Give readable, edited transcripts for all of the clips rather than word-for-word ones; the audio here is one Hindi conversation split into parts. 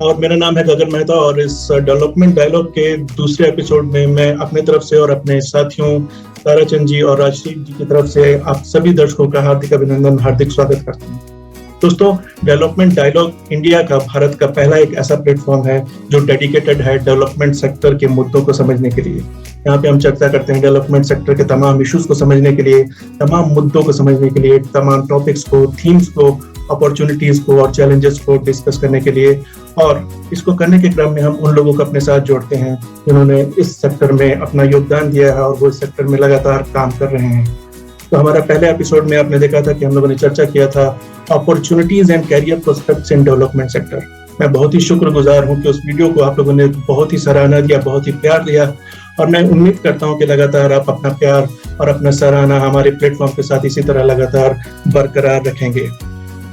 और मेरा नाम है गगन मेहता और इस डेवलपमेंट डायलॉग के दूसरे एपिसोड में मैं अपने तरफ से और अपने साथियों ताराचंद जी और राजश्री जी की तरफ से आप सभी दर्शकों का हार्दिक अभिनंदन, हार्दिक स्वागत करता हूँ। दोस्तों, डेवलपमेंट डायलॉग इंडिया का, भारत का पहला एक ऐसा प्लेटफॉर्म है जो डेडिकेटेड है डेवलपमेंट सेक्टर के मुद्दों को समझने के लिए। यहाँ पे हम चर्चा करते हैं डेवलपमेंट सेक्टर के तमाम इश्यूज को समझने के लिए, तमाम मुद्दों को समझने के लिए, तमाम टॉपिक्स को, थीम्स को, अपॉर्चुनिटीज को और चैलेंजेस को डिस्कस करने के लिए। और इसको करने के क्रम में हम उन लोगों को अपने साथ जोड़ते हैं जिन्होंने इस सेक्टर में अपना योगदान दिया है और वो इस सेक्टर में लगातार काम कर रहे हैं। तो हमारा पहले एपिसोड में आपने देखा था कि हम लोगों ने चर्चा किया था opportunities and career prospects in development sector. मैं बहुत ही शुक्रगुजार हूं कि उस वीडियो को आप लोगों ने बहुत ही सराहना दिया, बहुत ही प्यार दिया, और मैं उम्मीद करता हूं कि लगातार आप अपना प्यार और अपना सराहना हमारे प्लेटफॉर्म के साथ इसी तरह लगातार बरकरार रखेंगे।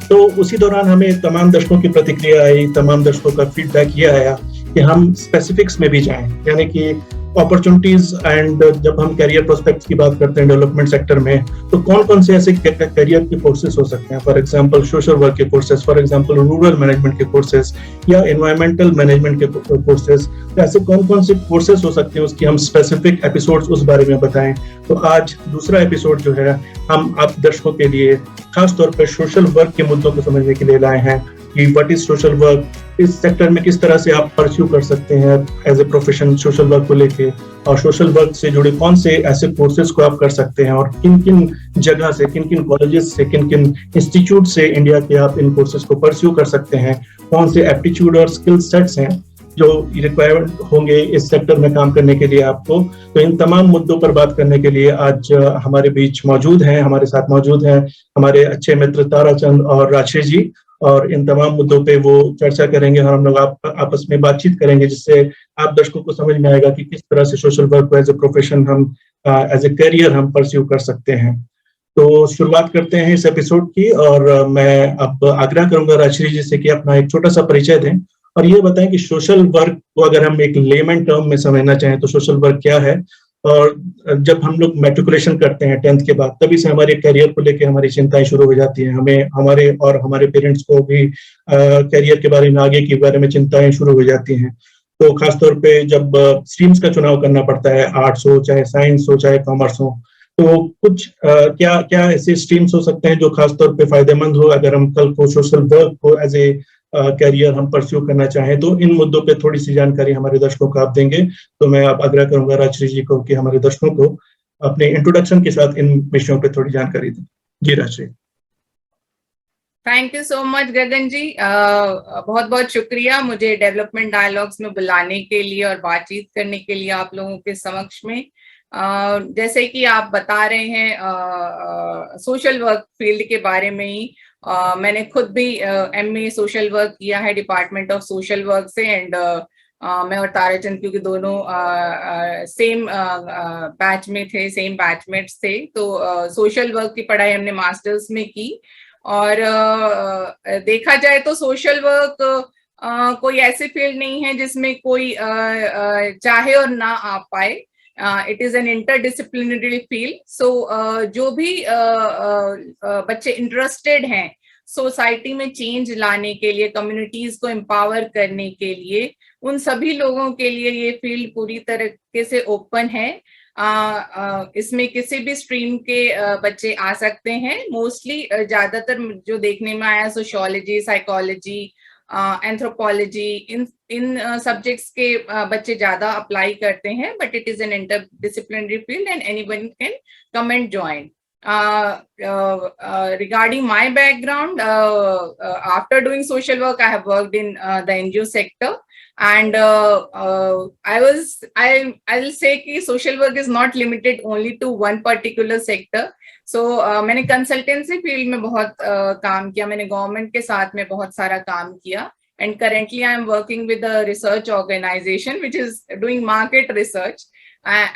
तो उसी दौरान हमें तमाम दर्शकों की प्रतिक्रिया आई, तमाम दर्शकों का फीडबैक ये आया कि हम स्पेसिफिक्स में भी जाएं, यानी कि अपॉर्चुनिटीज एंड जब हम कैरियर प्रोस्पेक्ट्स की बात करते हैं डेवलपमेंट सेक्टर में, तो कौन कौन से ऐसे कैरियर के कोर्सेज हो सकते हैं। फॉर एग्जांपल सोशल वर्क के courses, for example rural management के कोर्सेज या एनवायरमेंटल मैनेजमेंट के कोर्सेज, तो ऐसे कौन कौन से कोर्सेज हो सकते हैं उसकी हम स्पेसिफिक एपिसोड्स उस बारे में बताएं। तो आज दूसरा एपिसोड जो है हम आप दर्शकों के लिए खास तौर पर सोशल वर्क के मुद्दों को समझने के लिए लाए हैं कि व्हाट इज सोशल वर्क, इस सेक्टर में किस तरह से आप परस्यू कर सकते हैं as a profession social work को लेके, और सोशल वर्क से जुड़े कौन से ऐसे कोर्सेज को आप कर सकते हैं और किन किन जगह से, किन किन कॉलेजेस से, किन किन इंस्टीट्यूट से इंडिया के आप इन कोर्सेज को परस्यू कर सकते हैं, कौन से एप्टीट्यूड और स्किल सेट्स हैं जो रिक्वायर्ड होंगे इस सेक्टर में काम करने के लिए आपको। तो इन तमाम मुद्दों पर बात करने के लिए आज हमारे बीच मौजूद हैं, हमारे साथ मौजूद हैं हमारे अच्छे मित्र ताराचंद और राजश्री जी, और इन तमाम मुद्दों पे वो चर्चा करेंगे और हम लोग आपस में बातचीत करेंगे, जिससे आप दर्शकों को समझ में आएगा कि किस तरह से सोशल वर्क को एज ए प्रोफेशन हम एज ए करियर हम परस्यू कर सकते हैं। तो शुरुआत करते हैं इस एपिसोड की, और मैं अब आग्रह करूंगा राजश्री जी से कि अपना एक छोटा सा परिचय दें और ये बताएं कि सोशल वर्क को अगर हम एक लेमन टर्म में समझना चाहें तो सोशल वर्क क्या है। और जब हम लोग मैट्रिकुलेशन करते हैं 10th के बाद, तभी से हमारे करियर को लेके हमारी चिंताएं शुरू हो जाती हैं। हमें, हमारे और हमारे पेरेंट्स को भी करियर के बारे में, आगे के बारे में चिंताएं शुरू हो जाती हैं। तो खासतौर पे जब स्ट्रीम्स का चुनाव करना पड़ता है, आर्ट्स हो चाहे साइंस हो चाहे कॉमर्स हो, तो कुछ क्या क्या ऐसे स्ट्रीम्स हो सकते हैं जो खासतौर पे फायदेमंद हो अगर हम कल को सोशल वर्क को एज ए कैरियर हम परस्यू करना चाहें। तो इन मुद्दों पे थोड़ी सी जानकारी हमारे दर्शकों को आप देंगे। तो मैं आप आग्रह करूंगा राजश्री जी को कि हमारे दर्शकों को अपने इंट्रोडक्शन के साथ इन विषयों पे थोड़ी जानकारी दें। जी Rajshree. Thank you so much Gagan ji, बहुत बहुत शुक्रिया मुझे डेवलपमेंट डायलॉग्स में बुलाने के लिए और बातचीत करने के लिए आप लोगों के समक्ष में। जैसे कि आप बता रहे हैं सोशल वर्क फील्ड के बारे में ही, मैंने खुद भी MA सोशल वर्क किया है डिपार्टमेंट ऑफ सोशल वर्क से, एंड मैं और ताराचंद क्योंकि दोनों सेम बैच में थे, सेम बैचमेट्स थे, तो सोशल वर्क की पढ़ाई हमने मास्टर्स में की। और देखा जाए तो सोशल वर्क कोई ऐसी फील्ड नहीं है जिसमें कोई चाहे और ना आ पाए। It is an interdisciplinary field. So जो भी बच्चे इंटरेस्टेड हैं सोसाइटी में चेंज लाने के लिए, कम्युनिटीज को एम्पावर करने के लिए, उन सभी लोगों के लिए ये फील्ड पूरी तरीके से ओपन है। इसमें किसी भी स्ट्रीम के बच्चे आ सकते हैं। मोस्टली ज्यादातर जो देखने में आया सोशियोलॉजी, साइकोलॉजी, एंथ्रोपोलॉजी, इन सब्जेक्ट्स के बच्चे ज्यादा अप्लाई करते हैं, but it is an interdisciplinary field and anyone can come and join. Regarding my background, after doing social work, I have worked in the NGO sector, and I'll say कि social work is not limited only to one particular sector. So मैंने consultancy field में बहुत काम किया, मैंने government के साथ में बहुत सारा काम किया, and currently I am working with a research organization which is doing market research.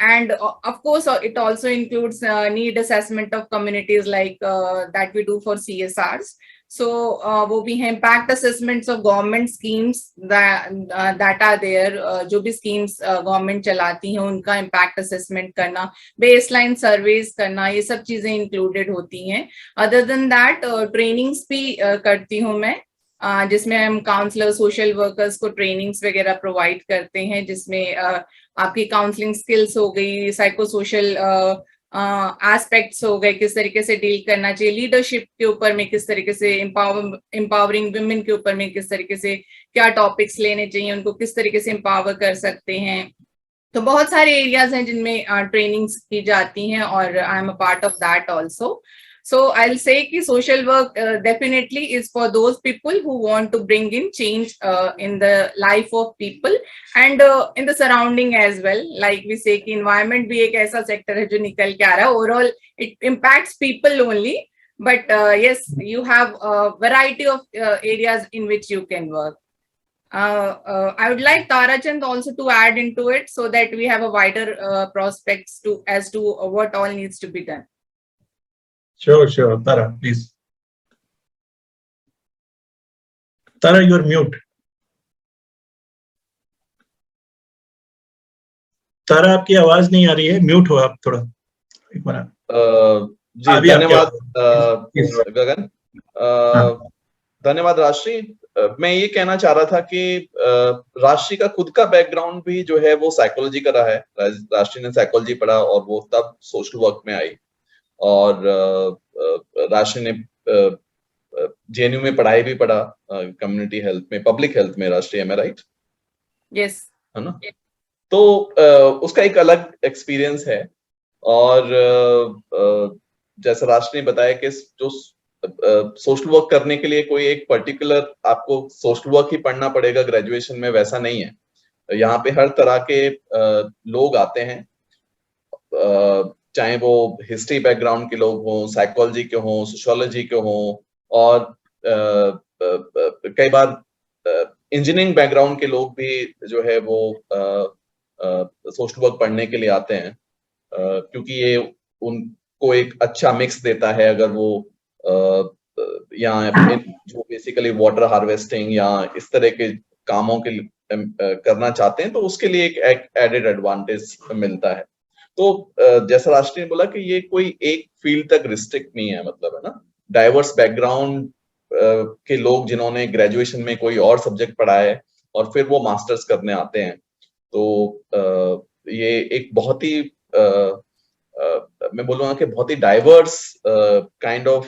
And of course it also includes need assessment of communities like that we do for CSRs. So वो भी है impact assessments of government schemes that are there. जो भी schemes government चलाती हैं उनका impact assessment करना, baseline surveys करना, ये सब चीजें included होती हैं. Other than that trainings भी करती हूँ मैं. जिसमें हम काउंसलर, सोशल वर्कर्स को ट्रेनिंग्स वगैरह प्रोवाइड करते हैं, जिसमें आपकी काउंसलिंग स्किल्स हो गई, साइको सोशल एस्पेक्ट्स हो गए, किस तरीके से डील करना चाहिए, लीडरशिप के ऊपर में किस तरीके से, एम्पावरिंग वुमेन के ऊपर में किस तरीके से क्या टॉपिक्स लेने चाहिए, उनको किस तरीके से एम्पावर कर सकते हैं। तो बहुत सारे एरियाज हैं जिनमें ट्रेनिंग्स की जाती हैं, और I am a part of that also. So I'll say कि social work definitely is for those people who want to bring in change in the life of people and in the surrounding as well. Like we say कि environment भी एक ऐसा sector है जो निकल के आ रहा है. Overall it impacts people only, but yes, you have a variety of areas in which you can work. I would like Tarachand also to add into it so that we have a wider prospects to as to what all needs to be done. Sure. Tara, please. Tara, you're mute. तारा, आपकी आवाज नहीं आ रही है, म्यूट हो आप थोड़ा, एक बार। जी धन्यवाद गगन, धन्यवाद राशि। मैं ये कहना चाह रहा था कि राशि का खुद का बैकग्राउंड भी जो है वो साइकोलॉजी का रहा है। राशि ने साइकोलॉजी पढ़ा और वो तब सोशल वर्क में आई, और राशि ने जेएनयू में पढ़ाई भी पढ़ा, कम्युनिटी हेल्थ में, पब्लिक हेल्थ में राशि, एम आई राइट? यस, है ना? तो उसका एक अलग एक्सपीरियंस है, और जैसा राशि ने बताया कि जो सोशल वर्क करने के लिए कोई एक पर्टिकुलर आपको सोशल वर्क ही पढ़ना पड़ेगा ग्रेजुएशन में, वैसा नहीं है। यहाँ पे हर तरह के लोग आते हैं, चाहे वो हिस्ट्री बैकग्राउंड के लोग हों, साइकोलॉजी के हों, सोशियोलॉजी के हों, और कई बार इंजीनियरिंग बैकग्राउंड के लोग भी जो है वो सोशल वर्क पढ़ने के लिए आते हैं, क्योंकि ये उनको एक अच्छा मिक्स देता है। अगर वो यहाँ जो बेसिकली वाटर हार्वेस्टिंग या इस तरह के कामों के करना चाहते हैं, तो उसके लिए एक एडेड एडवांटेज मिलता है। तो जैसा राष्ट्र ने बोला कि ये कोई एक फील्ड तक रिस्ट्रिक्ट नहीं है, मतलब है ना, डाइवर्स बैकग्राउंड के लोग जिन्होंने ग्रेजुएशन में कोई और सब्जेक्ट पढ़ा है और फिर वो मास्टर्स करने आते हैं, तो ये एक बहुत ही मैं बोलूँगा कि बहुत ही डाइवर्स काइंड ऑफ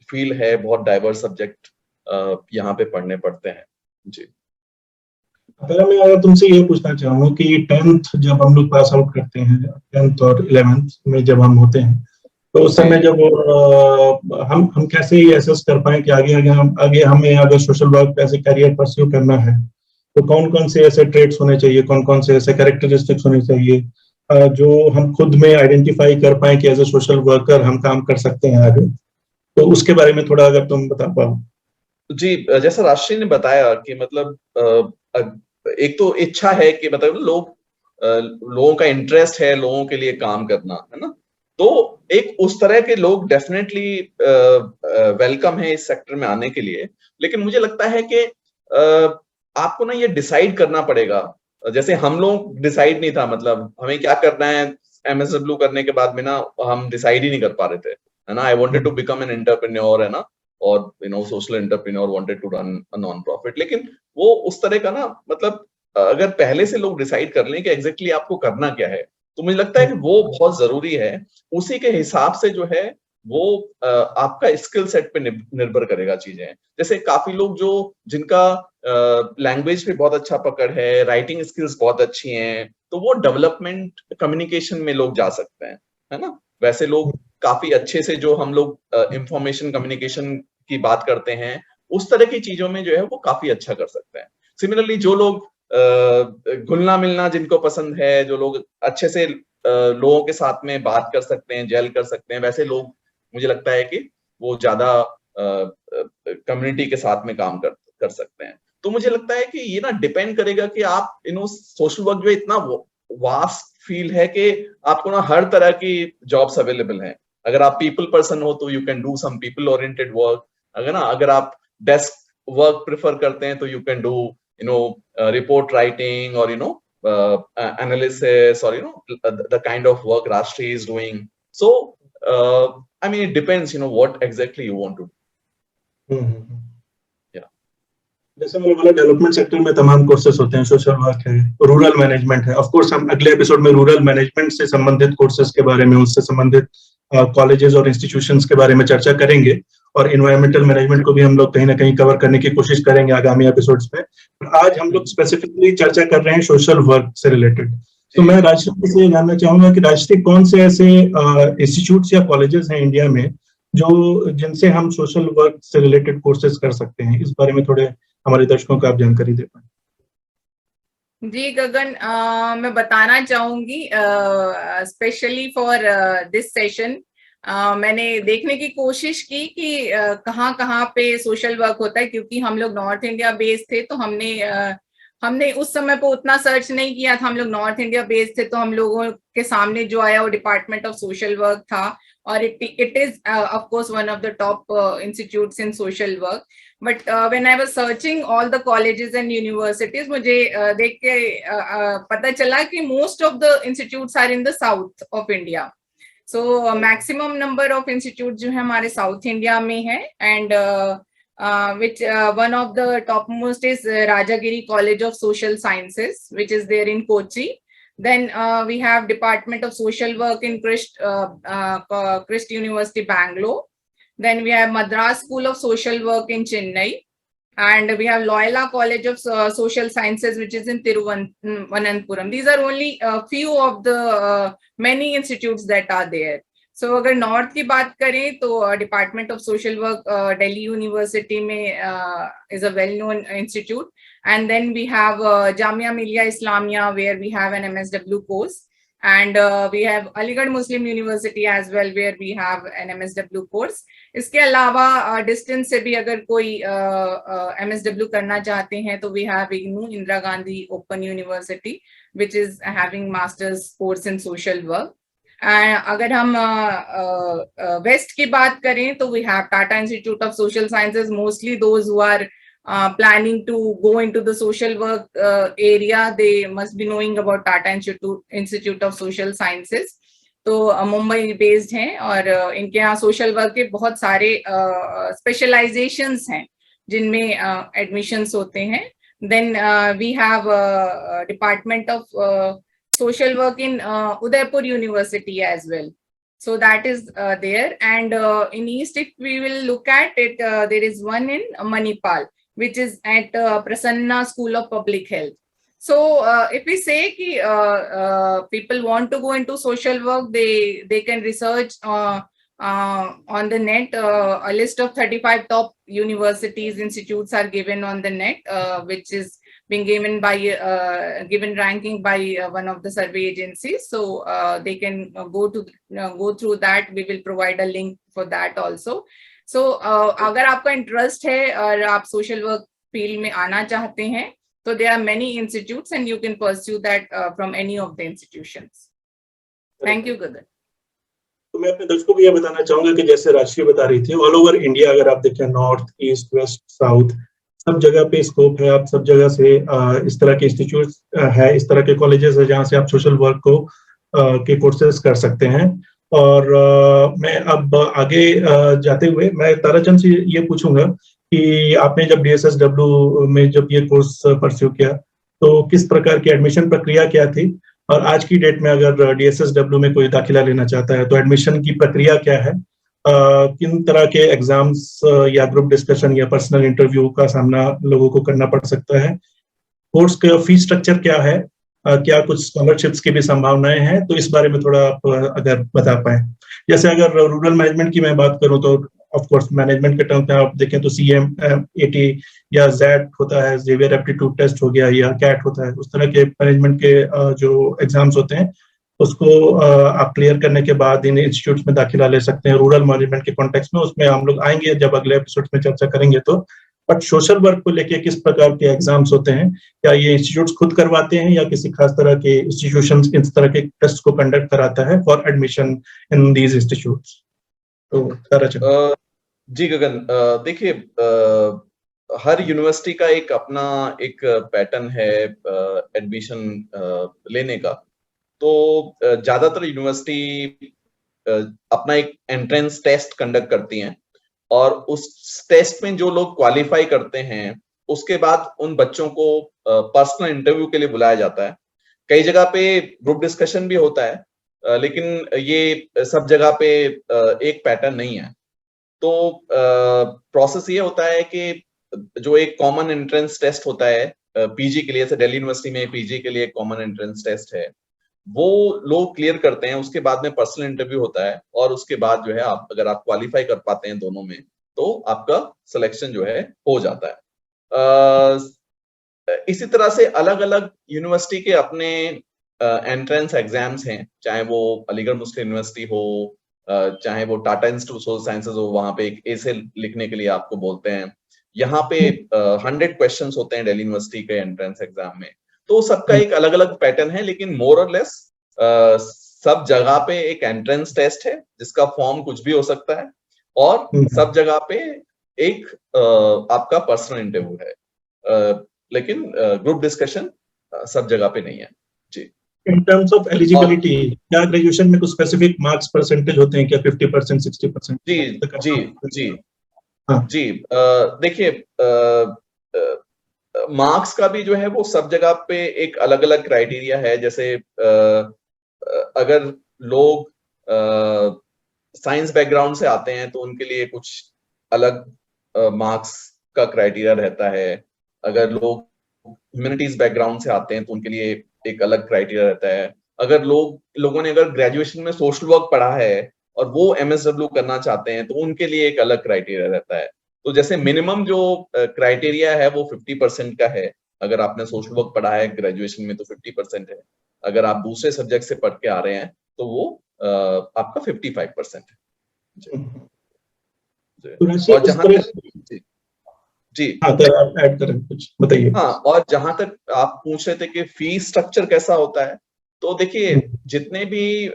फील्ड है, बहुत डाइवर्स सब्जेक्ट यहाँ पे पढ़ने पड़ते हैं। जी, पहले मैं अगर तुमसे ये पूछना चाहूँ कि 10th जब हम लोग पास आउट करते हैं, 10th और 11th में जब हम होते हैं, तो उस समय जब हम कैसे ये एसेस कर पाए कि आगे हमें अगर सोशल वर्क ऐसे करियर परस्यू करना है, तो कौन कौन से ऐसे ट्रेड्स होने चाहिए, कौन कौन से ऐसे कैरेक्टरिस्टिक्स होने चाहिए जो हम खुद में आइडेंटिफाई कर पाए कि एज ए सोशल वर्कर हम काम कर सकते हैं आगे। तो उसके बारे में थोड़ा अगर तुम बता पाओ। जी, जैसा राशि ने बताया कि मतलब एक तो इच्छा है कि मतलब लोगों का इंटरेस्ट है लोगों के लिए काम करना, है ना, तो एक उस तरह के लोग डेफिनेटली वेलकम है इस सेक्टर में आने के लिए। लेकिन मुझे लगता है कि आपको ना ये डिसाइड करना पड़ेगा, जैसे हम लोग डिसाइड नहीं था, मतलब हमें क्या करना है MSW करने के बाद में ना हम डिसाइड ही नहीं कर पा रहे थे, है ना। I wanted to become an entrepreneur, है ना, और social entrepreneur, wanted to run a non profit. लेकिन वो उस तरह का ना, मतलब अगर पहले से लोग डिसाइड कर लें कि एग्जैक्टली आपको करना क्या है, तो मुझे लगता है कि वो बहुत जरूरी है। उसी के हिसाब से जो है वो आपका स्किल सेट पे निर्भर करेगा चीजें। जैसे काफी लोग जिनका लैंग्वेज पे बहुत अच्छा पकड़ है, राइटिंग स्किल्स बहुत अच्छी हैं, तो वो डेवलपमेंट कम्युनिकेशन में लोग जा सकते हैं, है ना। वैसे लोग काफी अच्छे से जो हम लोग इंफॉर्मेशन कम्युनिकेशन की बात करते हैं, उस तरह की चीजों में जो है वो काफी अच्छा कर सकते हैं। सिमिलरली जो लोग घुलना मिलना जिनको पसंद है, जो लोग अच्छे से लोगों के साथ में बात कर सकते हैं, जेल कर सकते हैं, वैसे लोग मुझे लगता है कि वो ज्यादा कम्युनिटी के साथ में काम कर सकते हैं। तो मुझे लगता है कि ये ना डिपेंड करेगा कि आप सोशल वर्क जो इतना वास्ट फील्ड है कि आपको ना हर तरह की जॉब्स अवेलेबल हैं। अगर आप पीपल पर्सन हो तो you can do some people oriented work, अगर आप डेस्क वर्क प्रेफर करते हैं तो you can do report writing or analysis or the kind of work Rashri is doing. So I mean it depends what exactly you want to do. Mm-hmm. Yeah. जैसे मैंने बोला, डेवलपमेंट सेक्टर में तमाम कोर्सेज होते हैं, सोशल वर्क है, रूरल मैनेजमेंट है। ऑफ कोर्स हम अगले एपिसोड में रूरल मैनेजमेंट से संबंधित कोर्सेज के बारे में, उससे संबंधित कॉलेजेस और इंस्टीट्यूशंस के बारे में चर्चा करेंगे, और इन्वायरमेंटल मैनेजमेंट को भी हम लोग कहीं ना कहीं कवर करने की कोशिश करेंगे आगामी एपिसोड्स में। पर आज हम लोग स्पेसिफिकली चर्चा कर रहे हैं सोशल वर्क से रिलेटेड। तो मैं राजश्री से जानना चाहूंगा कि राजश्री, कौन से ऐसे इंस्टीट्यूट्स या कॉलेजेस हैं इंडिया में जो जिनसे हम सोशल वर्क से रिलेटेड कोर्सेज कर सकते हैं? इस बारे में थोड़े हमारे दर्शकों को आप जानकारी दे पाए। जी गगन, मैं बताना चाहूंगी स्पेशली फॉर दिस सेशन मैंने देखने की कोशिश की कि कहाँ पे सोशल वर्क होता है, क्योंकि हम लोग नॉर्थ इंडिया बेस्ड थे, तो हमने उस समय पे उतना सर्च नहीं किया था। हम लोग नॉर्थ इंडिया बेस्ड थे, तो हम लोगों के सामने जो आया वो डिपार्टमेंट ऑफ सोशल वर्क था, और it is of course one of the top institutes in social work. But when I was searching all the colleges and universities, मुझे देख के पता चला कि most of the institutes are in the south of India. So maximum number of institute जो है हमारे साउथ इंडिया में है, and which one of the topmost is Rajagiri College of Social Sciences, which is there in Kochi. Then we have Department of Social Work in Christ University, Bangalore. Then we have Madras School of Social Work in Chennai, and we have Loyola College of Social Sciences, which is in Thiruvananthapuram. These are only a few of the many institutes that are there. So अगर नॉर्थ की बात करें तो department of social work Delhi university में is a well-known institute, and then we have Jamia Millia Islamia, where we have an MSW course, and we have Aligarh Muslim University as well, where we have an MSW course. इसके अलावा डिस्टेंस से भी अगर कोई MSW करना चाहते हैं तो we have IGNOU, Indira Gandhi Open University, which is having master's course in social work. अगर हम वेस्ट की बात करें तो we have Tata institute of social sciences, mostly those who are planning to go into the social work area, they must be knowing about Tata Institute of Social Sciences. तो मुंबई बेस्ड हैं, और इनके यहाँ सोशल वर्क के बहुत सारे स्पेशलाइजेशंस हैं जिनमें एडमिशंस होते हैं. Then we have department of social work in Udaipur University as well. So that is there. And in East, if we will look at it, there is one in Manipal, which is at Prasanna School of Public Health. So if we say ki people want to go into social work, they can research on the net. A list of 35 top universities, institutes are given on the net, which is being given by given ranking by one of the survey agencies. So they can go through that. We will provide a link for that also. So अगर आपका इंटरेस्ट है और आप सोशल वर्क फील्ड में आना चाहते हैं तो there are many institutes and you can pursue that from any of the institutions. Thank you, Gagan. तो मैं अपने दर्शकों को यह बताना चाहूंगा कि जैसे राजश्री बता रही थी, ऑल ओवर इंडिया अगर आप देखें, नॉर्थ, ईस्ट, वेस्ट, साउथ, सब जगह पे स्कोप है. आप सब जगह से इस तरह के इंस्टीट्यूट है, इस तरह के कॉलेजेस है जहाँ से आप सोशल वर्क को के कोर्सेज कर सकते हैं. और मैं अब आगे जाते हुए मैं ताराचंद से ये पूछूंगा कि आपने जब DSSW में जब ये कोर्स परस्यू किया तो किस प्रकार की एडमिशन प्रक्रिया क्या थी, और आज की डेट में अगर DSSW में कोई दाखिला लेना चाहता है तो एडमिशन की प्रक्रिया क्या है, किन तरह के एग्जाम्स या ग्रुप डिस्कशन या पर्सनल इंटरव्यू का सामना लोगों को करना पड़ सकता है, कोर्स का फी स्ट्रक्चर क्या है, क्या कुछ स्कॉलरशिप्स की भी संभावनाएं हैं, तो इस बारे में थोड़ा आप अगर बता पाए. जैसे अगर रूरल मैनेजमेंट की मैं बात करूं तो ऑफ कोर्स मैनेजमेंट के टर्म में आप देखें तो CMAT या ZET होता है, जेवियर एप्टीट्यूड टेस्ट हो गया, या CAT होता है. उस तरह के मैनेजमेंट के जो एग्जाम्स होते हैं उसको आप क्लियर करने के बाद इन इंस्टीट्यूट्स में दाखिला ले सकते हैं रूरल मैनेजमेंट के कॉन्टेक्स्ट में. उसमें हम लोग आएंगे जब अगले एपिसोड में चर्चा करेंगे. तो बट सोशल वर्क को लेके किस प्रकार के एग्जाम्स होते हैं, क्या ये इंस्टीट्यूट्स खुद करवाते हैं या किसी खास तरह के इंस्टीट्यूशंस इस तरह के टेस्ट को कंडक्ट कराता है for admission in these institutes? तो जी गगन, देखिए हर यूनिवर्सिटी का एक अपना एक पैटर्न है एडमिशन लेने का. तो ज्यादातर यूनिवर्सिटी अपना एक एंट्रेंस टेस्ट कंडक्ट करती हैं, और उस टेस्ट में जो लोग क्वालिफाई करते हैं उसके बाद उन बच्चों को पर्सनल इंटरव्यू के लिए बुलाया जाता है। कई जगह पे ग्रुप डिस्कशन भी होता है, लेकिन ये सब जगह पे एक पैटर्न नहीं है। तो प्रोसेस ये होता है कि जो एक कॉमन एंट्रेंस टेस्ट होता है पीजी के लिए, जैसे दिल्ली यूनिवर्सिटी में पीजी के लिए एक कॉमन एंट्रेंस टेस्ट है, वो लोग क्लियर करते हैं। उसके बाद में पर्सनल इंटरव्यू होता है और उसके बाद जो है आप अगर आप क्वालिफाई कर पाते हैं दोनों में तो आपका सिलेक्शन जो है हो जाता है। इसी तरह से अलग अलग यूनिवर्सिटी के अपने एंट्रेंस एग्जाम्स हैं, चाहे वो अलीगढ़ मुस्लिम यूनिवर्सिटी हो, चाहे वो टाटा इंस्टीट्यूट ऑफ साइंसेज हो, वहां पे एक ऐसे लिखने के लिए आपको बोलते हैं। यहाँ पे 100 क्वेश्चंस होते हैं दिल्ली यूनिवर्सिटी के एंट्रेंस एग्जाम में। तो सबका एक अलग अलग पैटर्न है, लेकिन मोर और लेस सब जगह पे एक एंट्रेंस टेस्ट है जिसका फॉर्म कुछ भी हो सकता है, और सब जगह पे एक आपका पर्सनल इंटरव्यू है, लेकिन ग्रुप डिस्कशन सब जगह पे नहीं है जी। इन टर्म्स ऑफ एलिजिबिलिटी, क्या ग्रेजुएशन में कुछ स्पेसिफिक मार्क्स परसेंटेज होते हैं क्या? 50%, 60%? जी जी जी हाँ जी। देखिए, मार्क्स का भी जो है वो सब जगह पे एक अलग अलग क्राइटेरिया है। जैसे अगर लोग साइंस बैकग्राउंड से आते हैं तो उनके लिए कुछ अलग मार्क्स का क्राइटेरिया रहता है। अगर लोग ह्यूमैनिटीज बैकग्राउंड से आते हैं तो उनके लिए एक अलग क्राइटेरिया रहता है। अगर लोगों ने अगर ग्रेजुएशन में सोशल वर्क पढ़ा है और वो एमएसडब्ल्यू करना चाहते हैं तो उनके लिए एक अलग क्राइटेरिया रहता है। तो जैसे मिनिमम जो क्राइटेरिया है वो 50% का है। अगर आपने सोशल वर्क पढ़ा है ग्रेजुएशन में तो 50% है। अगर आप दूसरे सब्जेक्ट से पढ़ के आ रहे हैं तो वो आपका 55% है। और जहां तक जी हाँ, तो आप ऐड करें कुछ बताइए। हाँ, और जहां तक आप पूछ रहे थे कि फीस स्ट्रक्चर कैसा होता है, तो देखिए जितने भी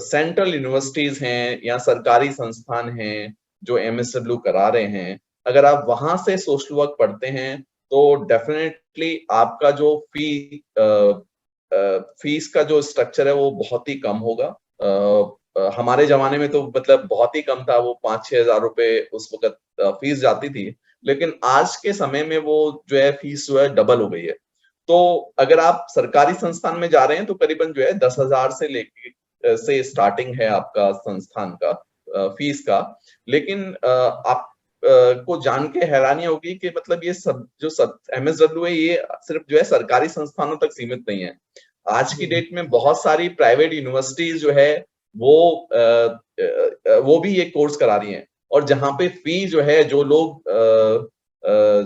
सेंट्रल यूनिवर्सिटीज हैं या सरकारी संस्थान हैं जो एमएसडब्ल्यू करा रहे हैं, अगर आप वहां से सोशल वर्क पढ़ते हैं तो डेफिनेटली आपका जो फीस का जो स्ट्रक्चर है वो बहुत ही कम होगा। हमारे जमाने में तो मतलब बहुत ही कम था, वो 5-6 हजार रुपए उस वक्त फीस जाती थी, लेकिन आज के समय में वो जो है फीस जो है डबल हो गई है। तो अगर आप सरकारी संस्थान में जा रहे हैं तो करीबन जो है 10,000 से लेके से स्टार्टिंग है आपका संस्थान का फीस का। लेकिन आप को जान के हैरानी होगी कि मतलब ये सब जो एमएसडब्ल्यू है ये सिर्फ जो है सरकारी संस्थानों तक सीमित नहीं है। आज की डेट में बहुत सारी प्राइवेट यूनिवर्सिटीज जो है वो भी ये कोर्स करा रही हैं, और जहां पे फी जो है जो लोग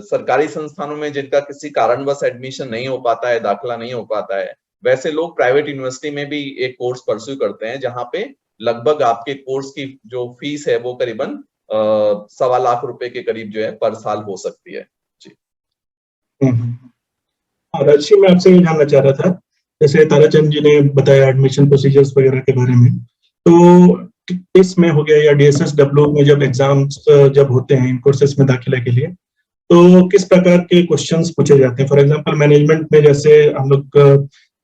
सरकारी संस्थानों में जिनका किसी कारणवश एडमिशन नहीं हो पाता है, दाखिला नहीं हो पाता है, वैसे लोग प्राइवेट यूनिवर्सिटी में भी एक कोर्स परस्यू करते हैं जहां पे लगभग आपके कोर्स की जो फीस है वो करीबन 1.25 लाख रुपए के करीब जो है पर साल हो सकती है जी। राजश्री, मैं आपसे ये जानना चाह रहा था, जैसे ताराचंद जी ने बताया एडमिशन प्रोसीजर्स वगैरह के बारे में, तो इसमें हो गया या डीएसएसडब्ल्यू में जब एग्जाम्स जब होते हैं इन कोर्सेस में दाखिला के लिए, तो किस प्रकार के क्वेश्चंस पूछे जाते हैं? फॉर एग्जांपल मैनेजमेंट में जैसे हम लोग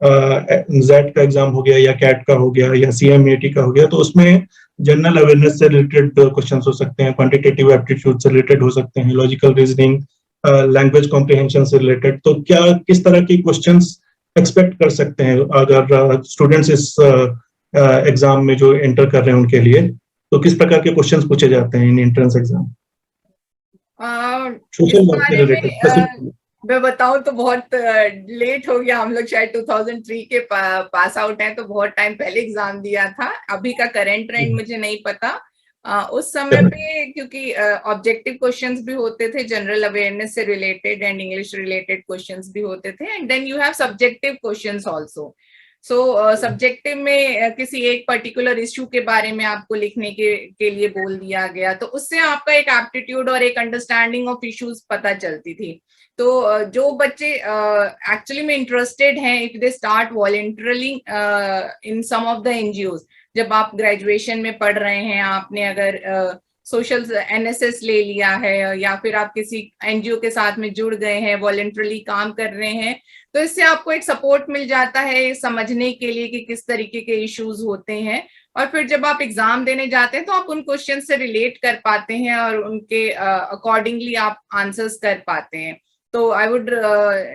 जेट का एग्जाम हो गया या कैट का हो गया या सीएमएटी का हो गया, तो उसमें जनरल अवेयरनेस से रिलेटेड क्वेश्चंस हो सकते हैं, क्वांटिटेटिव एप्टीट्यूड से रिलेटेड हो सकते हैं, लॉजिकल रीजनिंग, लैंग्वेज कॉम्प्रिहेंशन से रिलेटेड। तो क्या किस तरह की क्वेश्चंस एक्सपेक्ट कर सकते हैं अगर स्टूडेंट्स इस एग्जाम में जो एंटर कर रहे हैं उनके लिए, तो किस प्रकार के क्वेश्चंस पूछे जाते हैं इन एंट्रेंस एग्जाम? इस बारे में मैं बताऊं तो बहुत लेट हो गया। हम लोग शायद 2003 के पास आउट हैं, तो बहुत टाइम पहले एग्जाम दिया था। अभी का करंट ट्रेंड मुझे नहीं पता। उस समय पे क्योंकि ऑब्जेक्टिव क्वेश्चंस भी होते थे, जनरल अवेयरनेस से related and English related questions भी होते थे, and then you have subjective questions also. So subjective में किसी एक पर्टिकुलर इश्यू के बारे में आपको लिखने के लिए बोल दिया गया, तो उससे आपका एक एप्टीट्यूड और एक अंडरस्टैंडिंग ऑफ इश्यूज पता चलती थी। तो जो बच्चे एक्चुअली में इंटरेस्टेड हैं, if they start voluntarily in some of the NGOs, जब आप ग्रेजुएशन में पढ़ रहे हैं, आपने अगर सोशल एनएसएस ले लिया है, या फिर आप किसी एनजीओ के साथ में जुड़ गए हैं, वॉलंटरली काम कर रहे हैं, तो इससे आपको एक सपोर्ट मिल जाता है समझने के लिए कि किस तरीके के इश्यूज होते हैं। और फिर जब आप एग्जाम देने जाते हैं तो आप उन क्वेश्चन से रिलेट कर पाते हैं और उनके अकॉर्डिंगली आप आंसर्स कर पाते हैं। तो I would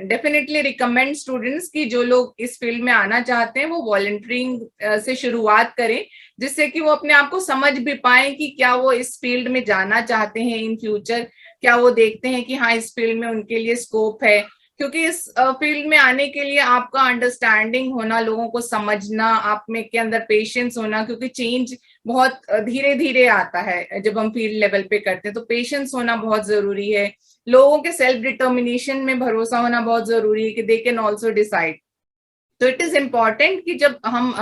definitely recommend students कि जो लोग इस फील्ड में आना चाहते हैं वो वॉलंटियरिंग से शुरुआत करें, जिससे कि वो अपने आप को समझ भी पाए कि क्या वो इस फील्ड में जाना चाहते हैं इन फ्यूचर, क्या वो देखते हैं कि हाँ इस फील्ड में उनके लिए स्कोप है। क्योंकि इस फील्ड में आने के लिए आपका अंडरस्टैंडिंग होना, लोगों को समझना, आप में के अंदर पेशेंस होना, क्योंकि चेंज बहुत धीरे धीरे आता है जब हम फील्ड लेवल पे करते हैं, तो पेशेंस होना बहुत जरूरी है। लोगों के सेल्फ डिटर्मिनेशन में भरोसा होना बहुत जरूरी है कि दे कैन ऑल्सो डिसाइड। तो इट इज इम्पॉर्टेंट कि जब हम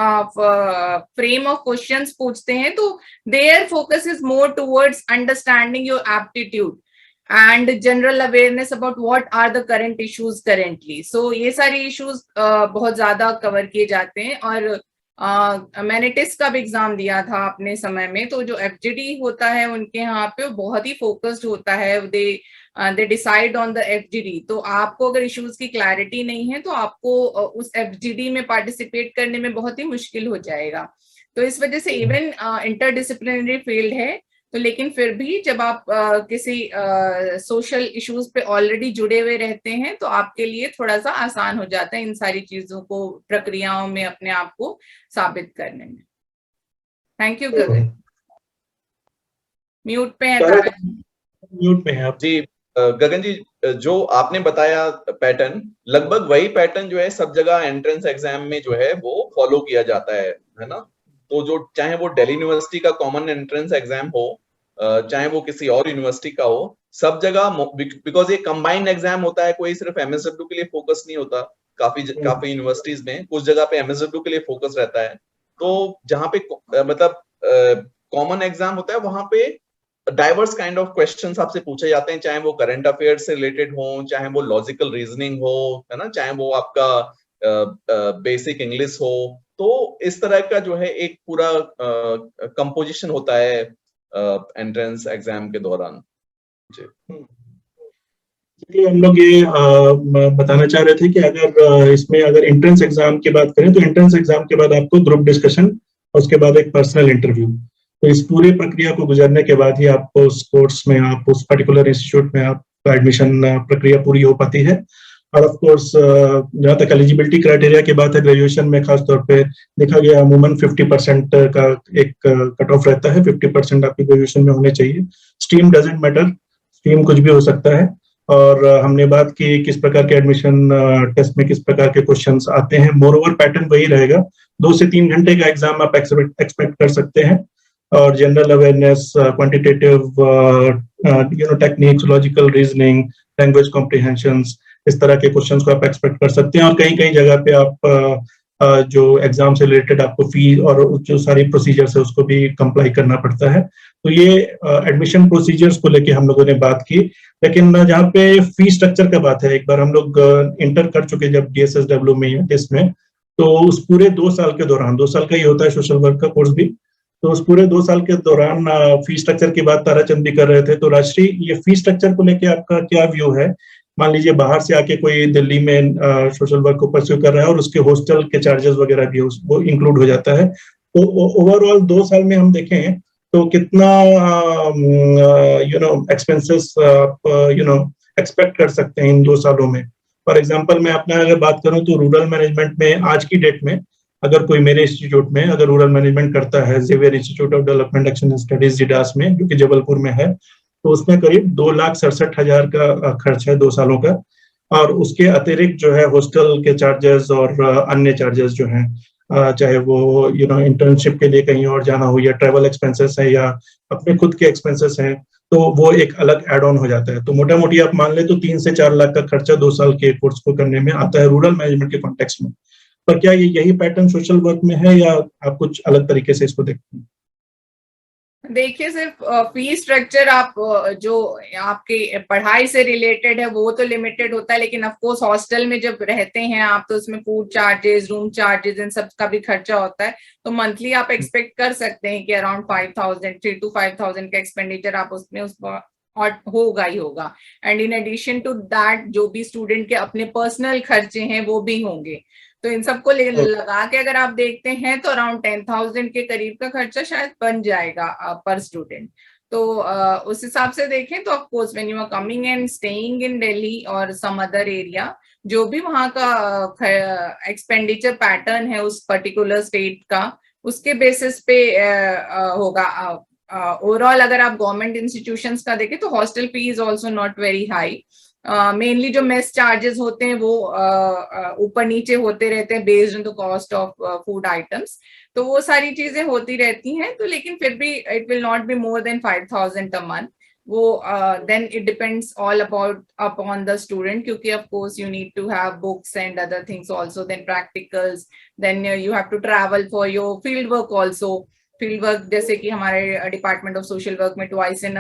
फ्रेम ऑफ क्वेश्चंस पूछते हैं तो their focus is more towards understanding your aptitude and general awareness about what are the current issues currently. So ये सारी issues बहुत ज्यादा कवर किए जाते हैं। और मैंने टेस्ट का भी एग्जाम दिया था अपने समय में, तो जो FGD होता है उनके यहाँ पे बहुत ही फोकस्ड होता है, they decide on the FGD। तो आपको अगर इश्यूज की क्लैरिटी नहीं है तो आपको उस FGD में पार्टिसिपेट करने में बहुत ही मुश्किल हो जाएगा। तो इस वजह से इवन इंटरडिसिप्लिनरी फील्ड है, तो लेकिन फिर भी जब आप किसी सोशल इश्यूज पे ऑलरेडी जुड़े हुए रहते हैं तो आपके लिए थोड़ा सा आसान हो जाता है इन सारी चीजों को, प्रक्रियाओं में अपने आप को साबित करने में। Thank you Gagan. म्यूट पे है तारा। म्यूट पे है आप जी। गगन जी, जो आपने बताया पैटर्न, लगभग वही पैटर्न जो है सब जगह एंट्रेंस एग्जाम में जो है वो फॉलो किया जाता है ना। तो जो चाहे वो दिल्ली यूनिवर्सिटी का कॉमन एंट्रेंस एग्जाम हो, चाहे वो किसी और यूनिवर्सिटी का हो, सब जगह बिकॉज ये कंबाइंड एग्जाम होता है, कोई सिर्फ MSW के लिए फोकस नहीं होता। काफी यूनिवर्सिटीज में कुछ जगह पे MSW के लिए फोकस रहता है। तो जहाँ पे मतलब कॉमन एग्जाम होता है वहां पे डाइवर्स काइंड ऑफ क्वेश्चंस आपसे पूछे जाते हैं, चाहे वो करंट अफेयर्स से रिलेटेड हो, चाहे वो लॉजिकल रीजनिंग हो, है ना, चाहे वो आपका बेसिक इंग्लिश हो। तो इस तरह का जो है एक पूरा कंपोजिशन होता है एंट्रेंस एग्जाम के दौरान। जी, हम लोग ये बताना चाह रहे थे कि अगर इसमें अगर एंट्रेंस एग्जाम की बात करें तो एंट्रेंस एग्जाम के बाद आपको ग्रुप डिस्कशन और उसके बाद एक पर्सनल इंटरव्यू, तो इस पूरी प्रक्रिया को गुजरने के बाद ही आपको उस कोर्स में, आप उस पर्टिकुलर इंस्टीट्यूट में आपका एडमिशन प्रक्रिया पूरी हो पाती है। और ऑफ कोर्स जहाँ तक एलिजिबिलिटी क्राइटेरिया की बात है, ग्रेजुएशन में खासतौर पे देखा गया अमूमन 50% का एक कट ऑफ रहता है। 50% आपकी ग्रेजुएशन में होने चाहिए। स्ट्रीम डजेंट मैटर, स्ट्रीम कुछ भी हो सकता है। और हमने बात की किस प्रकार के एडमिशन टेस्ट में किस प्रकार के क्वेश्चंस आते हैं। मोर ओवर पैटर्न वही रहेगा, 2 से 3 घंटे का एग्जाम आप एक्सपेक्ट कर सकते हैं। और general awareness, quantitative techniques, logical reasoning, language comprehensions, इस तरह के क्वेश्चंस को आप एक्सपेक्ट कर सकते हैं। और कहीं कहीं जगह पे आप जो एग्जाम से रिलेटेड आपको फी और जो सारी प्रोसीजर्स है उसको भी कंप्लाई करना पड़ता है। तो ये एडमिशन प्रोसीजर्स को लेके हम लोगों ने बात की। लेकिन जहाँ पे फी स्ट्रक्चर का बात है, एक बार हम लोग इंटर कर चुके जब DSSW में या टेस्ट में, तो उस पूरे 2 साल के दौरान, 2 साल का ही होता है सोशल वर्क का कोर्स भी, तो उस पूरे 2 साल के दौरान फी स्ट्रक्चर की बात ताराचंद भी कर रहे थे। तो राजश्री, ये फी स्ट्रक्चर को लेके आपका क्या व्यू है? मान लीजिए बाहर से आके कोई दिल्ली में सोशल वर्क को परस्यू कर रहा है और उसके हॉस्टल के चार्जेस वगैरह भी वो इंक्लूड हो जाता है। तो ओवरऑल 2 साल में हम देखें तो कितना एक्सपेंसेस आप एक्सपेक्ट कर सकते हैं इन 2 सालों में? फॉर एग्जांपल मैं अपना अगर बात करूं तो रूरल मैनेजमेंट में आज की डेट में अगर कोई मेरे इंस्टीट्यूट में अगर रूरल मैनेजमेंट करता है, Xavier Institute of Development Action and Studies XIDAS में, जो कि जबलपुर में है, तो उसमें करीब 2,67,000 का खर्च है 2 सालों का। और उसके अतिरिक्त जो है हॉस्टल के चार्जेस और अन्य चार्जेस जो हैं, चाहे वो इंटर्नशिप के लिए कहीं और जाना हो, या ट्रैवल एक्सपेंसेस है, या अपने खुद के एक्सपेंसेस हैं, तो वो एक अलग एड ऑन हो जाता है। तो मोटा मोटी आप मान ले तो 3 से 4 लाख का खर्चा 2 साल के कोर्स को करने में आता है रूरल मैनेजमेंट के कॉन्टेक्स्ट में। पर क्या यही पैटर्न सोशल वर्क में है या आप कुछ अलग तरीके से इसको देखते हैं? देखिए, सिर्फ फी स्ट्रक्चर आप जो आपके पढ़ाई से रिलेटेड है वो तो लिमिटेड होता है, लेकिन ऑफ कोर्स हॉस्टल में जब रहते हैं आप तो उसमें फूड चार्जेस, रूम चार्जेस, इन सब का भी खर्चा होता है। तो मंथली आप एक्सपेक्ट कर सकते हैं कि अराउंड 5,000, 3 to 5,000 का एक्सपेंडिचर आप उसमें और होगा ही होगा। And in addition to that जो भी स्टूडेंट के अपने पर्सनल खर्चे हैं वो भी होंगे। तो इन सबको लगा के अगर आप देखते हैं तो अराउंड 10,000 के करीब का खर्चा शायद बन जाएगा पर स्टूडेंट। तो उस हिसाब से देखें तो of course when you are coming and staying in Delhi और सम अदर एरिया, जो भी वहाँ का एक्सपेंडिचर पैटर्न है उस पर्टिकुलर स्टेट का, उसके बेसिस पे होगा। ओवरऑल अगर आप गवर्नमेंट इंस्टीट्यूशंस का देखें तो hostel fee is also not very high. Mainly जो मेस चार्जेस होते हैं वो ऊपर नीचे होते रहते हैं based on the cost of food items. तो वो सारी चीजें होती रहती हैं। तो लेकिन फिर भी it will not be more than 5,000 a month. वो then it depends all about upon the student, क्योंकि of course you need to have books and other things also, then practicals, then you have to travel for your field work also. Field work जैसे कि हमारे डिपार्टमेंट ऑफ सोशल वर्क में ट्वाइस इन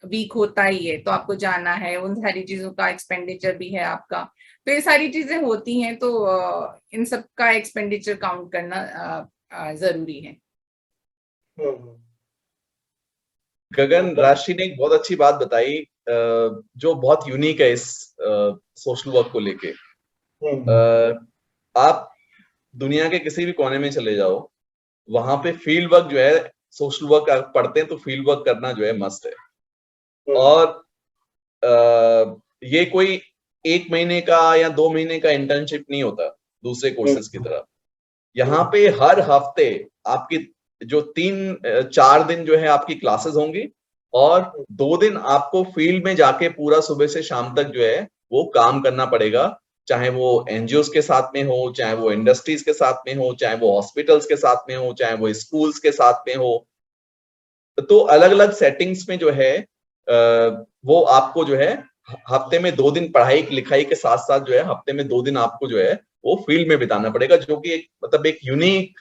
वीक होता ही है, तो आपको जाना है, उन सारी चीजों का एक्सपेंडिचर भी है आपका। तो ये सारी चीजें होती हैं। तो इन सब का एक्सपेंडिचर काउंट करना जरूरी है। गगन, राशि ने एक बहुत अच्छी बात बताई जो बहुत यूनिक है इस सोशल वर्क को लेके। आप दुनिया के किसी भी कोने में चले जाओ, वहां पे फील्ड वर्क जो है, सोशल वर्क आप पढ़ते हैं तो फील्ड वर्क करना जो है मस्ट है। और ये कोई 1 महीने का या 2 महीने का इंटर्नशिप नहीं होता दूसरे कोर्सेज की तरह। यहाँ पे हर हफ्ते आपकी जो 3-4 दिन जो है आपकी क्लासेस होंगी, और 2 दिन आपको फील्ड में जाके पूरा सुबह से शाम तक जो है वो काम करना पड़ेगा। चाहे वो एनजीओस के साथ में हो, चाहे वो इंडस्ट्रीज के साथ में हो, चाहे वो हॉस्पिटल्स के साथ में हो, चाहे वो स्कूल्स के साथ में हो। तो अलग अलग सेटिंग्स में जो है वो आपको जो है हफ्ते में 2 दिन पढ़ाई लिखाई के साथ साथ जो है हफ्ते में 2 दिन आपको जो है वो फील्ड में बिताना पड़ेगा, जो कि एक मतलब एक यूनिक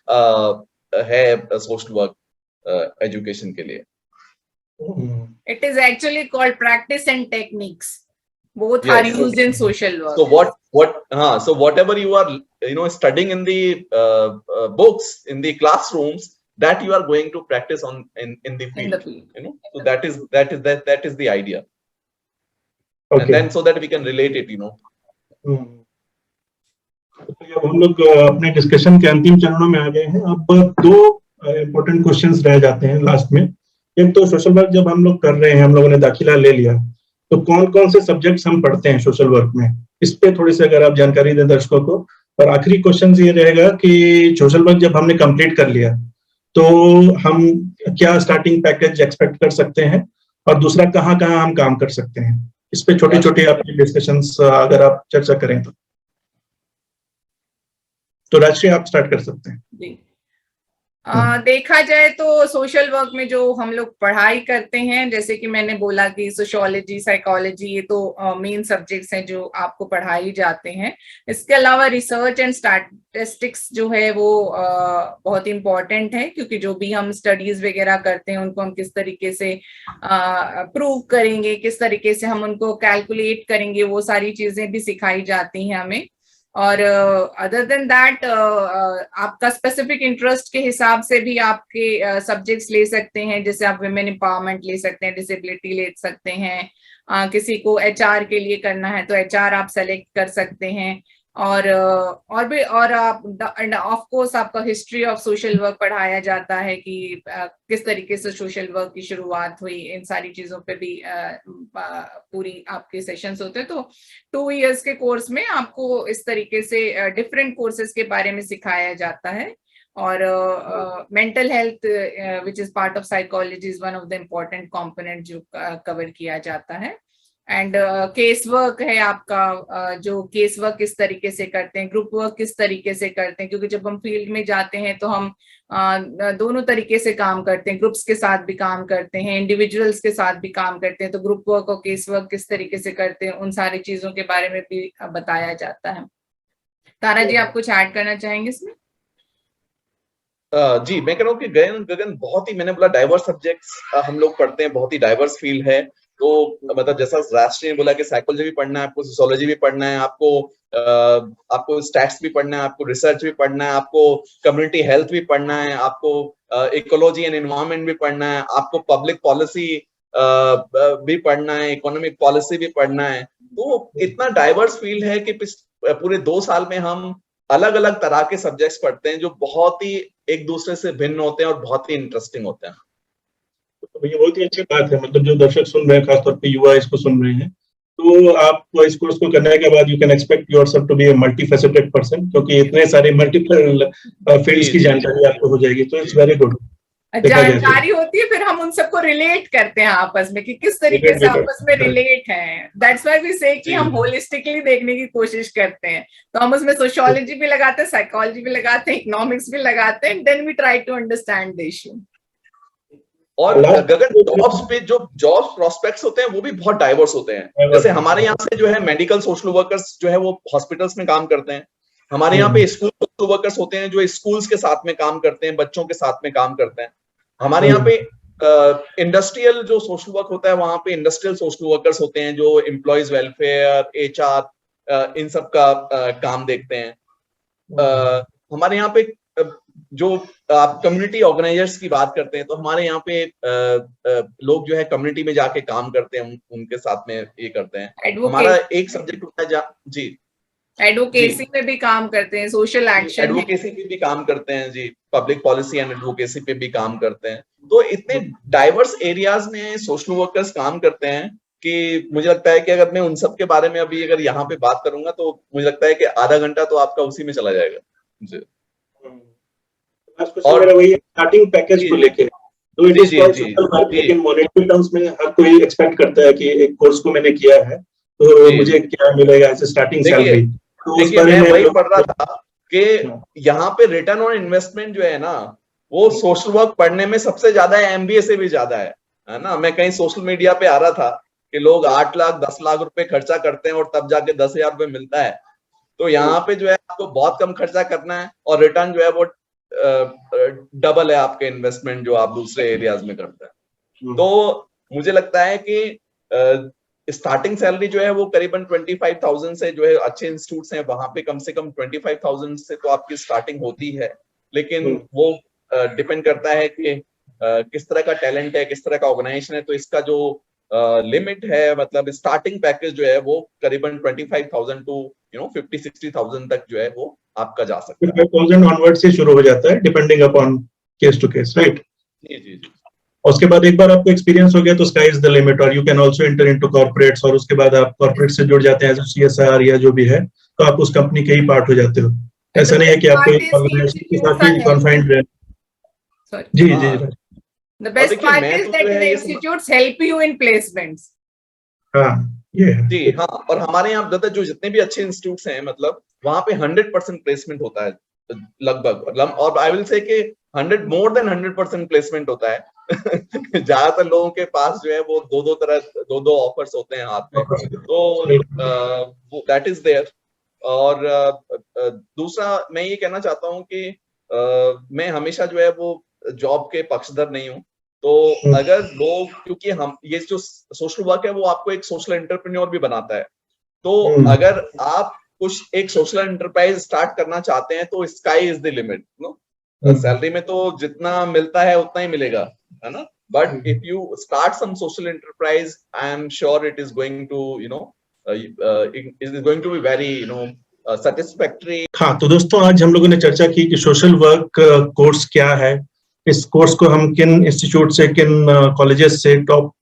है सोशल वर्क एजुकेशन के लिए। It is actually called practice and techniques. Both are used in social work. So whatever you are studying in the books, in the classrooms, that you are going to practice on in the field. So that is the idea. Okay. And then so that we can relate it. तो हम लोग अपने डिस्कशन के अंतिम चरणों में आ गए हैं। अब 2 इम्पोर्टेंट क्वेश्चंस रह जाते हैं लास्ट में। एक तो सोशल वर्क जब हम लोग कर रहे हैं, हम लोगों ने दाखिला ले लिया, तो कौन कौन से सब्जेक्ट्स हम पढ़ते हैं सोशल वर्क में, इस पे थोड़ी सी अगर आप जानकारी दें दर्शकों को। और आखिरी क्वेश्चन ये रहेगा कि सोशल वर्क जब हमने कंप्लीट कर लिया तो हम क्या स्टार्टिंग पैकेज एक्सपेक्ट कर सकते हैं, और दूसरा कहाँ कहाँ हम काम कर सकते हैं। इस पे छोटे छोटे आपके डिस्कशंस अगर आप चर्चा करें तो राजश्री आप स्टार्ट कर सकते हैं। देखा जाए तो सोशल वर्क में जो हम लोग पढ़ाई करते हैं, जैसे कि मैंने बोला कि सोशियोलॉजी, साइकोलॉजी, ये तो मेन सब्जेक्ट्स हैं जो आपको पढ़ाई जाते हैं। इसके अलावा रिसर्च एंड स्टैटिस्टिक्स जो है वो बहुत इंपॉर्टेंट है, क्योंकि जो भी हम स्टडीज वगैरह करते हैं उनको हम किस तरीके से प्रूव करेंगे, किस तरीके से हम उनको कैलकुलेट करेंगे, वो सारी चीजें भी सिखाई जाती हैं हमें। और अदर देन दैट आपका स्पेसिफिक इंटरेस्ट के हिसाब से भी आपके सब्जेक्ट्स ले सकते हैं। जैसे आप विमेन एम्पावरमेंट ले सकते हैं, डिसेबिलिटी ले सकते हैं, किसी को एचआर के लिए करना है तो एचआर आप सेलेक्ट कर सकते हैं। और आप ऑफ कोर्स आपका हिस्ट्री ऑफ सोशल वर्क पढ़ाया जाता है कि किस तरीके से सोशल वर्क की शुरुआत हुई, इन सारी चीजों पे भी पूरी आपके सेशंस होते हैं। तो 2 इयर्स के कोर्स में आपको इस तरीके से डिफरेंट कोर्सेज के बारे में सिखाया जाता है। और mental health which is part of psychology is one of the important component जो कवर किया जाता है। एंड केस वर्क है आपका, जो केस वर्क किस तरीके से करते हैं, ग्रुप वर्क किस तरीके से करते हैं, क्योंकि जब हम फील्ड में जाते हैं तो हम दोनों तरीके से काम करते हैं, ग्रुप्स के साथ भी काम करते हैं, इंडिविजुअल्स के साथ भी काम करते हैं। तो ग्रुप वर्क और केस वर्क किस तरीके से करते हैं, उन सारी चीजों के बारे में भी बताया जाता है। तारा जी, आप कुछ ऐड करना चाहेंगे इसमें? हाँ, बिल्कुल। जी, तो ये हम लोग अपने डिस्कशन के अंतिम चरणों में आ गए हैं। अब 2 इम्पोर्टेंट क्वेश्चंस रह जाते हैं लास्ट में। एक तो सोशल वर्क जब हमने कंप्लीट कर लिया तो कौन कौन से सब्जेक्ट्स हम पढ़ते हैं सोशल वर्क में, इस पे थोड़ी सी अगर आप चर्चा करें तो। तारा जी, आप कुछ ऐड करना चाहेंगे इसमें? जी मैं कह रहा हूँ कि गगन बहुत ही, मैंने बोला डाइवर्स सब्जेक्ट्स हम लोग पढ़ते हैं, बहुत ही डाइवर्स फील्ड है। तो मतलब जैसा राष्ट्रीय ने बोला कि साइकोलॉजी भी पढ़ना है आपको, सोशियोलॉजी भी पढ़ना है आपको स्टैट्स भी पढ़ना है, आपको रिसर्च भी पढ़ना है, आपको कम्युनिटी हेल्थ भी पढ़ना है, आपको इकोलॉजी एंड एनवायरनमेंट भी पढ़ना है, आपको पब्लिक पॉलिसी भी पढ़ना है, इकोनॉमिक पॉलिसी भी पढ़ना है। तो इतना डाइवर्स फील्ड है कि पूरे 2 साल में हम अलग अलग तरह के सब्जेक्ट्स पढ़ते हैं जो बहुत ही एक दूसरे से भिन्न होते हैं और बहुत ही इंटरेस्टिंग होते हैं। तो ये बहुत ही अच्छी बात है, मतलब जो दर्शक सुन रहे हैं, खासतौर पे युवा इसको सुन रहे हैं, तो आप इस कोर्स को करने के बाद you can expect yourself to be a multifaceted person, क्योंकि इतने सारे मल्टीपल फील्ड्स की जानकारी आपको हो जाएगी। तो इट्स वेरी गुड। जानकारी होती है, फिर हम उन सबको रिलेट करते हैं आपस में कि किस तरीके से आपस में रिलेट हैं। दैट्स व्हाई वी से कि हम होलिस्टिकली देखने की कोशिश करते हैं। तो हम उसमें सोशियोलॉजी भी लगाते हैं, साइकोलॉजी भी लगाते हैं, इकोनॉमिक्स भी लगाते हैं, then we try to understand the issue. और गगन जॉब्स पे जो जॉब प्रोस्पेक्ट्स होते हैं वो भी बहुत डाइवर्स होते हैं। जैसे हमारे यहाँ से जो है मेडिकल सोशल वर्कर्स जो है वो हॉस्पिटल्स में काम करते हैं। हमारे यहाँ पे स्कूल सोशल वर्कर्स होते हैं जो स्कूल्स के साथ में काम करते हैं, बच्चों के साथ में काम करते हैं। हमारे यहाँ पे इंडस्ट्रियल जो सोशल वर्क होता है वहां पे इंडस्ट्रियल सोशल वर्कर्स होते हैं जो एम्प्लॉयज वेलफेयर, HR इन सब का काम देखते हैं। हमारे यहाँ पे जो आप कम्युनिटी ऑर्गेनाइजर्स की बात करते हैं तो हमारे यहाँ पे लोग जो है कम्युनिटी में जाके काम करते हैं, उनके साथ में ये करते हैं। हमारा एक सब्जेक्ट होता है जी एडवोकेसी में भी काम करते हैं, सोशल एक्शन एडवोकेसी पे भी काम करते हैं जी, पब्लिक पॉलिसी एंड एडवोकेसी पे भी काम करते हैं। तो इतने डाइवर्स एरियाज में सोशल वर्कर्स काम करते हैं कि मुझे लगता है कि अगर मैं उन सब के बारे में अभी अगर यहाँ पे बात करूंगा तो मुझे लगता है कि आधा घंटा तो आपका उसी में चला जाएगा जी। और वही स्टार्टिंग पैकेज को लेके, तो इट इज लेकिन मॉनेटरी टर्म्स में हर कोई एक्सपेक्ट करता है कि एक कोर्स को मैंने किया है तो मुझे क्या मिलेगा एज स्टार्टिंग सैलरी। तो देखिए मैं वही पढ़ रहा था कि यहाँ पे रिटर्न ऑन इन्वेस्टमेंट जो है ना वो सोशल वर्क पढ़ने में सबसे ज्यादा है, MBA से भी ज्यादा है ना। मैं कहीं सोशल मीडिया पे आ रहा था कि लोग 8 लाख 10 लाख रुपए खर्चा करते हैं और तब जाके 10,000 रुपए मिलता है। तो यहाँ पे जो है आपको बहुत कम खर्चा करना है और रिटर्न जो है वो डबल है आपके इन्वेस्टमेंट जो आप दूसरे एरियाज में करते हैं। तो मुझे लगता है कि स्टार्टिंग सैलरी जो है वो करीबन 25,000 से जो है अच्छे इंस्टीट्यूट्स हैं वहां पे कम से कम 25,000 से तो आपकी स्टार्टिंग होती है। लेकिन वो डिपेंड करता है कि किस तरह का टैलेंट है, किस तरह का ऑर्गेनाइजेशन है। तो इसका जो लिमिट है, मतलब स्टार्टिंग पैकेज जो है वो करीबन 25,000 टू 50-60,000 तक जो है वो आपका जा सकता है। 55,000 ऑनवर्ड से शुरू हो जाता है depending upon case to case, right? जी। उसके बाद एक बार आपको एक्सपीरियंस हो गया तो स्काई इज द लिमिट, और you can also enter into corporates, और उसके बाद आप कॉर्पोरेट से जुड़ जाते हैं एज CSR या जो भी है, तो आप उस कंपनी के ही पार्ट हो जाते हो। ऐसा नहीं है कि आपको एक ऑर्गेनाइजेशन के साथ ही कॉन्फाइंड रहे। जी। The best part is that the institutes help you in placements. जी हाँ, और हमारे यहाँ जो जितने भी अच्छे इंस्टीट्यूट्स हैं मतलब वहां पे 100% प्लेसमेंट होता है लगभग, और आई विल से कि more than 100% प्लेसमेंट होता है। ज्यादातर लोगों के पास जो है वो दो ऑफर्स होते हैं हाथ में, तो दैट इज देयर। और दूसरा मैं ये कहना चाहता हूँ कि मैं हमेशा जो है वो जॉब के पक्षधर नहीं हूँ। तो अगर लोग, क्योंकि हम ये जो सोशल वर्क है वो आपको एक सोशल एंटरप्रेन्योर भी बनाता है, तो अगर आप कुछ एक सोशल एंटरप्राइज स्टार्ट करना चाहते हैं तो sky is the limit. Salary में तो जितना मिलता है उतना ही मिलेगा, है ना, but if you start some social enterprise I am sure it is going to be very satisfactory। हाँ, तो दोस्तों आज हम लोगों ने चर्चा की कि सोशल वर्क कोर्स क्या है, इस कोर्स को हम किन इंस्टीट्यूट से, किन कॉलेजेस से, टॉप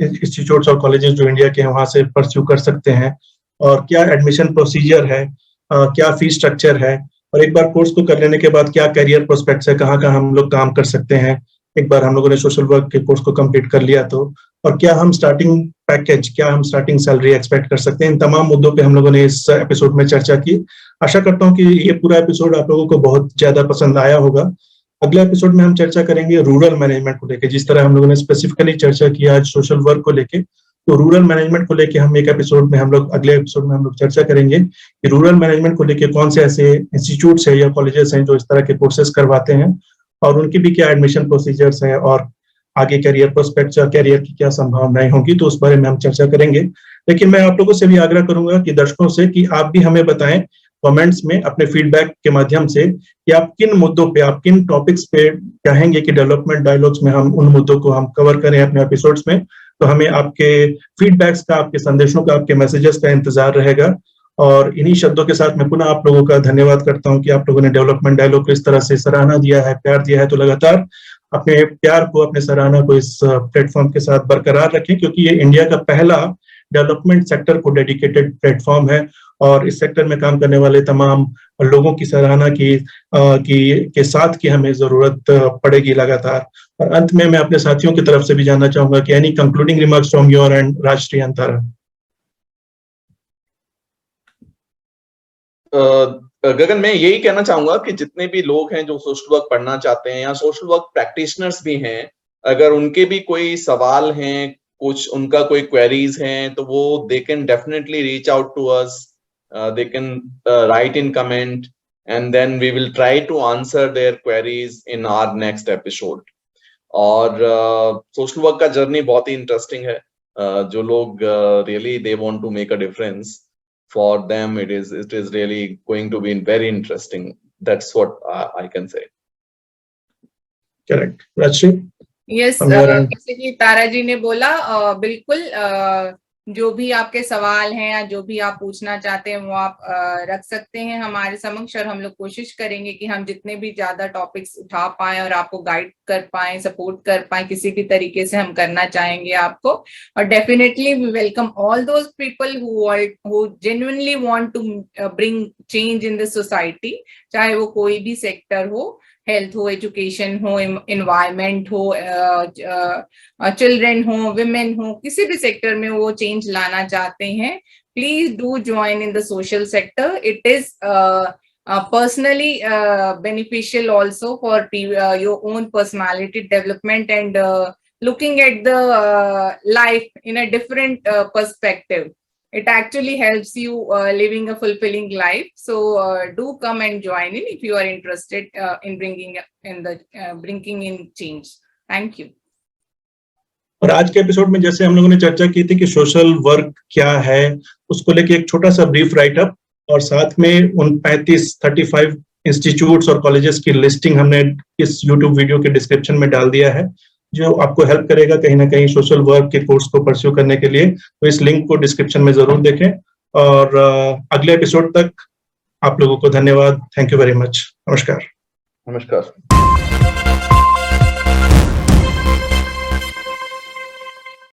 इंस्टीट्यूट्स और कॉलेजेस जो इंडिया के हैं वहां से परस्यू कर सकते हैं, और क्या एडमिशन प्रोसीजर है, क्या फीस स्ट्रक्चर है, और एक बार कोर्स को कर लेने के बाद क्या करियर प्रोस्पेक्ट्स है, कहाँ हम लोग काम कर सकते हैं एक बार हम लोगों ने सोशल वर्क के कोर्स को कंप्लीट कर लिया तो, और क्या हम स्टार्टिंग पैकेज, क्या हम स्टार्टिंग सैलरी एक्सपेक्ट कर सकते हैं। इन तमाम मुद्दों पे हम लोगों ने इस एपिसोड में चर्चा की। आशा करता हूं कि ये पूरा एपिसोड आप लोगों को बहुत ज्यादा पसंद आया होगा। अगले एपिसोड में हम चर्चा करेंगे रूरल मैनेजमेंट को लेकर। जिस तरह हम लोगों ने स्पेसिफिकली चर्चा की आज सोशल वर्क को लेके, तो रूरल मैनेजमेंट को लेके हम एक एपिसोड में अगले एपिसोड में हम लोग चर्चा करेंगे कि रूरल मैनेजमेंट को लेके कौन से ऐसे इंस्टीट्यूट्स है या कॉलेजेस हैं जो इस तरह के कोर्सेज करवाते हैं, और उनकी भी क्या एडमिशन प्रोसीजर्स हैं और आगे करियर प्रोस्पेक्ट या करियर की क्या संभावनाएं होंगी, तो उस बारे में हम चर्चा करेंगे। लेकिन मैं आप लोगों से भी आग्रह करूंगा कि दर्शकों से कि आप भी हमें बताएं कमेंट्स में अपने फीडबैक के माध्यम से कि आप किन मुद्दों पे, आप किन टॉपिक्स पे चाहेंगे कि डेवलपमेंट डायलॉग्स में हम उन मुद्दों को हम कवर करें अपने एपिसोड्स में। तो हमें आपके फीडबैक्स का, आपके संदेशों का, आपके मैसेजेस का इंतजार रहेगा। और इन्हीं शब्दों के साथ मैं पुनः आप लोगों का धन्यवाद करता हूं कि आप लोगों ने डेवलपमेंट डायलॉग को इस तरह से सराहना दिया है, प्यार दिया है। तो लगातार अपने प्यार को, अपने सराहना को इस प्लेटफॉर्म के साथ बरकरार रखें, क्योंकि ये इंडिया का पहला डेवलपमेंट सेक्टर को डेडिकेटेड प्लेटफॉर्म है और इस सेक्टर में काम करने वाले तमाम लोगों की सराहना के साथ की हमें जरूरत पड़ेगी लगातार। और अंत में मैं अपने साथियों की तरफ से भी जानना चाहूंगा कि any concluding remarks from your end, Rajshree and Tara? Gagan, मैं यही कहना चाहूंगा कि जितने भी लोग हैं जो सोशल वर्क पढ़ना चाहते हैं या सोशल वर्क प्रैक्टिशनर्स भी हैं, अगर उनके भी कोई सवाल हैं, कुछ उनका कोई क्वेरीज हैं, तो वो they can definitely reach out to us, they can write in comment and then we will try to answer their queries in our next episode. और सोशल वर्क का जर्नी बहुत ही इंटरेस्टिंग है। जो लोग really they want to make a difference, for them it is really going to be very interesting. That's what I can say. Correct. Rajshri? Yes, जैसे कि तारा जी ने बोला, बिल्कुल जो भी आपके सवाल हैं या जो भी आप पूछना चाहते हैं वो आप रख सकते हैं हमारे समक्ष, और हम लोग कोशिश करेंगे कि हम जितने भी ज्यादा टॉपिक्स उठा पाएं और आपको गाइड कर पाएं, सपोर्ट कर पाएं, किसी भी तरीके से हम करना चाहेंगे आपको। और definitely we welcome all those people who genuinely want to bring change in the society, चाहे वो कोई भी सेक्टर हो, हेल्थ हो, एजुकेशन हो, एनवायरमेंट हो, चिल्ड्रन हो, विमेन हो, किसी भी सेक्टर में वो चेंज लाना चाहते हैं। Please do join in the social sector. It is personally beneficial also for your own personality development and looking at the life in a different perspective. It actually helps you living a fulfilling life. So do come and join in if you are interested in bringing in change. Thank you. और आज के एपिसोड में जैसे हम लोगों ने चर्चा की थी कि सोशल वर्क क्या है, उसको लेके एक छोटा सा ब्रीफ राइटअप और साथ में उन 35 इंस्टीट्यूट्स और कॉलेजेस की लिस्टिंग हमने इस यूट्यूब वीडियो के डिस्क्रिप्शन में डाल दिया है, जो आपको हेल्प करेगा कहीं ना कहीं सोशल वर्क के कोर्स को परस्यू करने के लिए। तो इस लिंक को डिस्क्रिप्शन में जरूर देखें। और अगले एपिसोड तक आप लोगों को धन्यवाद। Thank you very much. नमस्कार। नमस्कार।